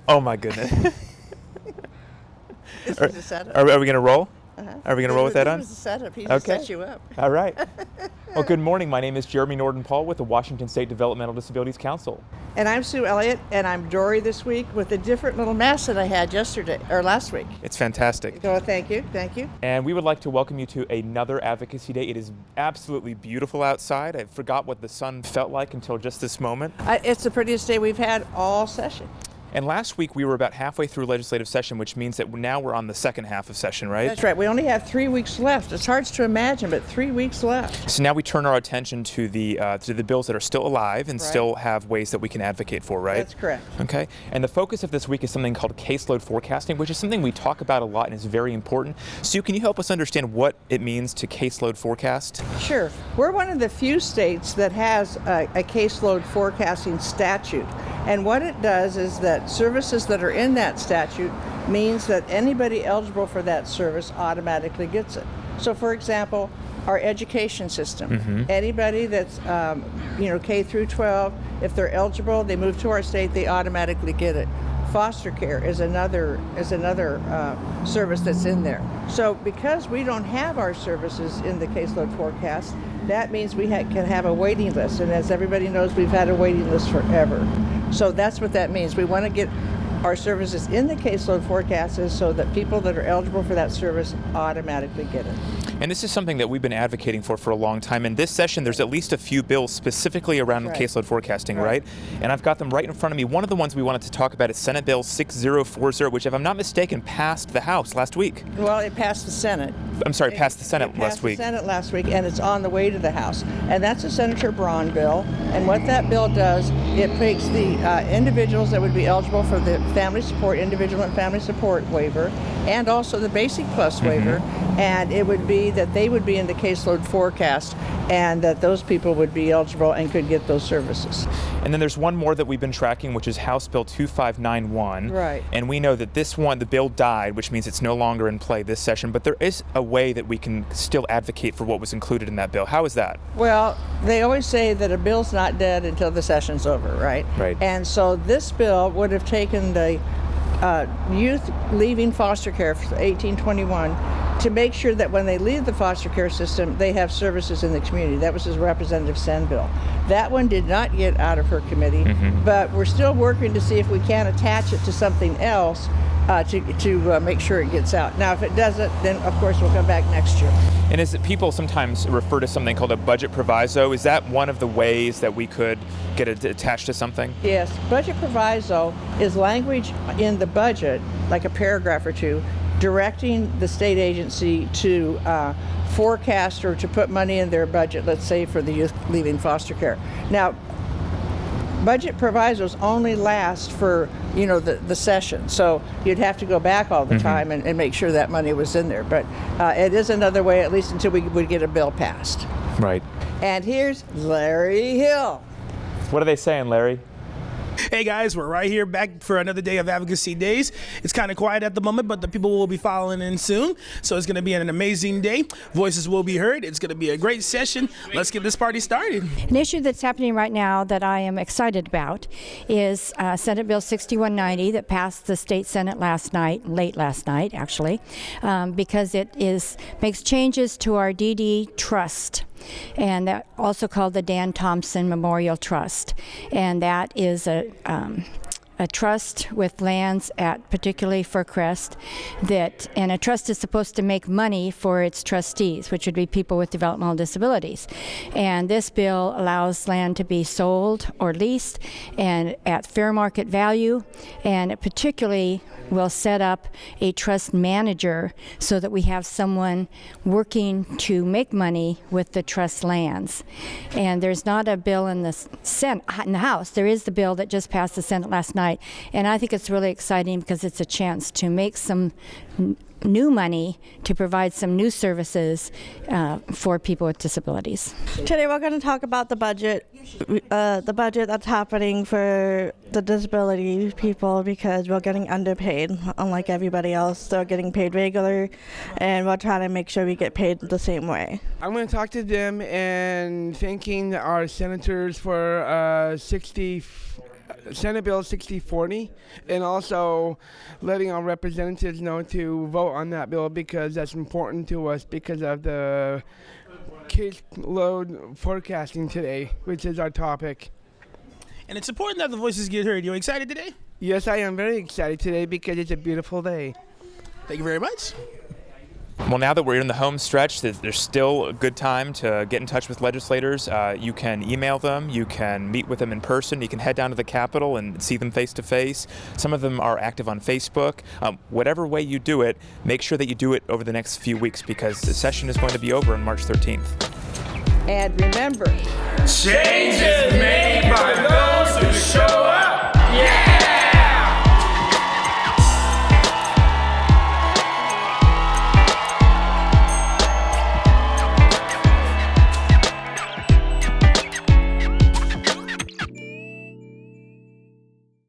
Oh my goodness. This was a setup. Are we going to roll? Uh-huh. Are we going to roll with that on? This was a setup. He just set you up. All right. Well, good morning. My name is Jeremy Norden-Paul with the Washington State Developmental Disabilities Council. And I'm Sue Elliott, and I'm Dory this week with a different little mask that I had last week. It's fantastic. So thank you. And we would like to welcome you to another Advocacy Day. It is absolutely beautiful outside. I forgot what the sun felt like until just this moment. It's the prettiest day we've had all session. And last week we were about halfway through legislative session, which means that now we're on the second half of session, right? That's right. We only have 3 weeks left. It's hard to imagine, but 3 weeks left. So now we turn our attention to the bills that are still alive and still have ways that we can advocate for, right? That's correct. Okay. And the focus of this week is something called caseload forecasting, which is something we talk about a lot and is very important. Sue, can you help us understand what it means to caseload forecast? Sure. We're one of the few states that has a caseload forecasting statute. And what it does is that services that are in that statute means that anybody eligible for that service automatically gets it. So for example, our education system, anybody that's K through 12, if they're eligible, they move to our state, they automatically get it. Foster care is another service that's in there. So because we don't have our services in the caseload forecast, that means we can have a waiting list. And as everybody knows, we've had a waiting list forever. So that's what that means. We want to get our services in the caseload forecasts so that people that are eligible for that service automatically get it. And this is something that we've been advocating for a long time. In this session, there's at least a few bills specifically around caseload forecasting, right? And I've got them right in front of me. One of the ones we wanted to talk about is Senate Bill 6040, which, if I'm not mistaken, passed the House last week. Well, it passed the Senate. I'm sorry, passed the Senate last week. It passed the Senate last week, and it's on the way to the House. And that's a Senator Braun bill. And what that bill does, it takes the individuals that would be eligible for the family support, individual and family support waiver, and also the Basic Plus waiver, and it would be that they would be in the caseload forecast and that those people would be eligible and could get those services. And then there's one more that we've been tracking, which is House Bill 2591. Right. And we know that this one, the bill died, which means it's no longer in play this session, but there is a way that we can still advocate for what was included in that bill. How is that? Well, they always say that a bill's not dead until the session's over, right? Right. And so this bill would have taken the youth leaving foster care for 1821 to make sure that when they leave the foster care system, they have services in the community. That was his Representative Sen bill. That one did not get out of her committee, but we're still working to see if we can attach it to something else to make sure it gets out. Now, if it doesn't, then of course we'll come back next year. And is it, people sometimes refer to something called a budget proviso? Is that one of the ways that we could get it attached to something? Yes, budget proviso is language in the budget, like a paragraph or two, directing the state agency to forecast or to put money in their budget, let's say for the youth leaving foster care. Now, budget provisos only last for the session, so you'd have to go back all the time and make sure that money was in there. But it is another way, at least until we would get a bill passed. Right. And here's Larry Hill. What are they saying, Larry? Hey guys, we're right here back for another day of Advocacy Days. It's kind of quiet at the moment, but the people will be following in soon. So it's going to be an amazing day. Voices will be heard. It's going to be a great session. Let's get this party started. An issue that's happening right now that I am excited about is Senate Bill 6190 that passed the state Senate late last night actually, because it makes changes to our DD trust. And that also called the Dan Thompson Memorial Trust, and that is a trust with lands at particularly Fircrest and a trust is supposed to make money for its trustees, which would be people with developmental disabilities. And this bill allows land to be sold or leased and at fair market value, and it particularly will set up a trust manager so that we have someone working to make money with the trust lands. And there's not a bill in the House. There is the bill that just passed the Senate last night, and I think it's really exciting because it's a chance to make some new money to provide some new services for people with disabilities. Today we're going to talk about the budget that's happening for the disability people, because we're getting underpaid. Unlike everybody else, they're getting paid regular, and we're trying to make sure we get paid the same way. I'm going to talk to them and thanking our senators for Senate Bill 6040, and also letting our representatives know to vote on that bill because that's important to us because of the caseload forecasting today, which is our topic. And it's important that the voices get heard. You excited today? Yes, I am very excited today because it's a beautiful day. Thank you very much. Well, now that we're in the home stretch, there's still a good time to get in touch with legislators. You can email them, you can meet with them in person, you can head down to the Capitol and see them face to face. Some of them are active on Facebook. Whatever way you do it, make sure that you do it over the next few weeks because the session is going to be over on March 13th. And remember, change is made by those who show up.